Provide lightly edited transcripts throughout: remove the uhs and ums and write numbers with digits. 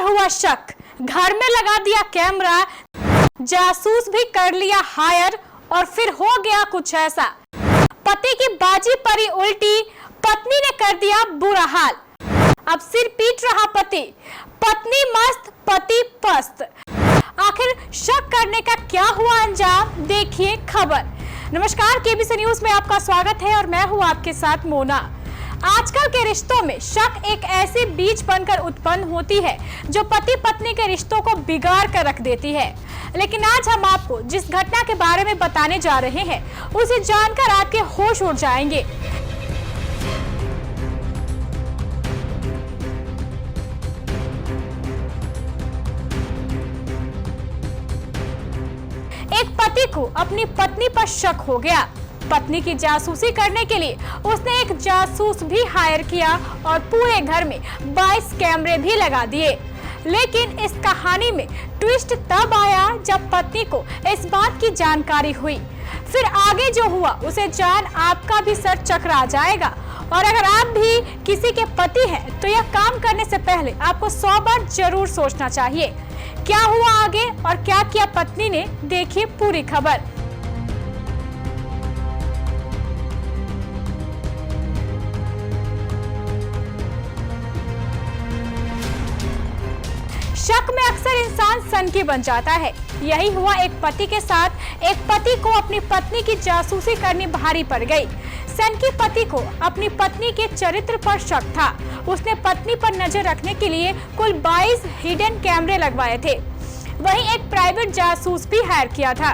पर हुआ शक, घर में लगा दिया कैमरा, जासूस भी कर लिया हायर और फिर हो गया कुछ ऐसा। पति की बाजी पड़ी उल्टी, पत्नी ने कर दिया बुरा हाल। अब सिर पीट रहा पति, पत्नी मस्त पति पस्त। आखिर शक करने का क्या हुआ अंजाम, देखिए खबर। नमस्कार, केबीसी न्यूज में आपका स्वागत है और मैं हूं आपके साथ मोना। आजकल के रिश्तों में शक एक ऐसी बीज बनकर उत्पन्न होती है जो पति पत्नी के रिश्तों को बिगाड़ कर रख देती है। लेकिन आज हम आपको जिस घटना के बारे में बताने जा रहे हैं उसे जानकर आपके होश उड़ जाएंगे। एक पति को अपनी पत्नी पर शक हो गया। पत्नी की जासूसी करने के लिए उसने एक जासूस भी हायर किया और पूरे घर में 22 कैमरे भी लगा दिए। लेकिन इस कहानी में ट्विस्ट तब आया जब पत्नी को इस बात की जानकारी हुई। फिर आगे जो हुआ उसे जान आपका भी सर चकरा जाएगा। और अगर आप भी किसी के पति हैं तो यह काम करने से पहले आपको 100 बार जरूर सोचना चाहिए। क्या हुआ आगे और क्या किया पत्नी ने, देखिए पूरी खबर। शक में अक्सर इंसान सनकी बन जाता है। यही हुआ एक पति के साथ। एक पति को अपनी पत्नी की जासूसी करनी भारी पड़ गई। सनकी पति को अपनी पत्नी के चरित्र पर शक था। उसने पत्नी पर नजर रखने के लिए कुल 22 हिडन कैमरे लगवाए थे। वहीं एक प्राइवेट जासूस भी हायर किया था।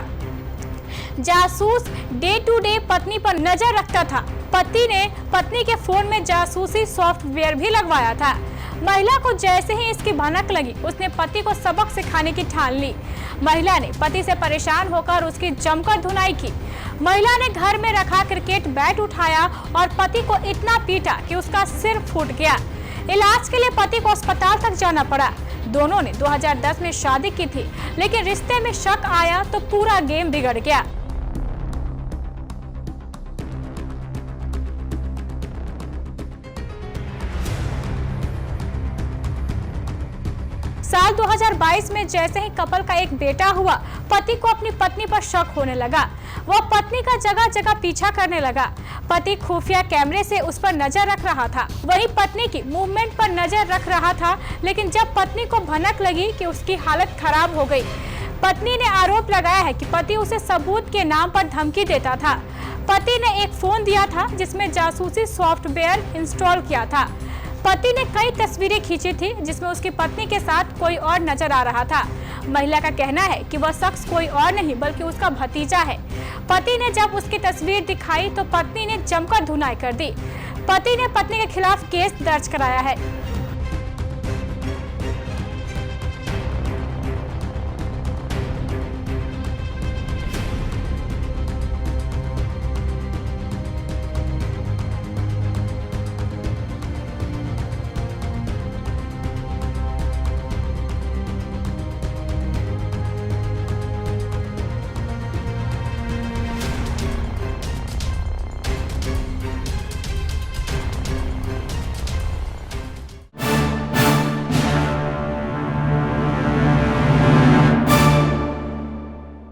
जासूस डे टू डे पत्नी पर नजर रखता था। पति ने पत्नी के फोन में जासूसी सॉफ्टवेयर भी लगवाया था। महिला को जैसे ही इसकी भनक लगी उसने पति को सबक सिखाने की ठान ली। महिला ने पति से परेशान होकर उसकी जमकर धुनाई की। महिला ने घर में रखा क्रिकेट बैट उठाया और पति को इतना पीटा कि उसका सिर फूट गया। इलाज के लिए पति को अस्पताल तक जाना पड़ा। दोनों ने 2010 में शादी की थी, लेकिन रिश्ते में शक आया तो पूरा गेम बिगड़ गया। साल 2022 में जैसे ही कपल का एक बेटा हुआ, पति को अपनी पत्नी पर शक होने लगा। वह पत्नी का जगह जगह पीछा करने लगा। पति खुफिया कैमरे से उस पर नजर रख रहा था, वहीं पत्नी की मूवमेंट पर नजर रख रहा था। लेकिन जब पत्नी को भनक लगी कि उसकी हालत खराब हो गई, पत्नी ने आरोप लगाया है कि पति उसे सबूत के नाम पर धमकी देता था। पति ने एक फोन दिया था जिसमें जासूसी सॉफ्टवेयर इंस्टॉल किया था। पति ने कई तस्वीरें खींची थी जिसमें उसकी पत्नी के साथ कोई और नजर आ रहा था। महिला का कहना है कि वह शख्स कोई और नहीं बल्कि उसका भतीजा है। पति ने जब उसकी तस्वीर दिखाई तो पत्नी ने जमकर धुनाई कर दी। पति ने पत्नी के खिलाफ केस दर्ज कराया है।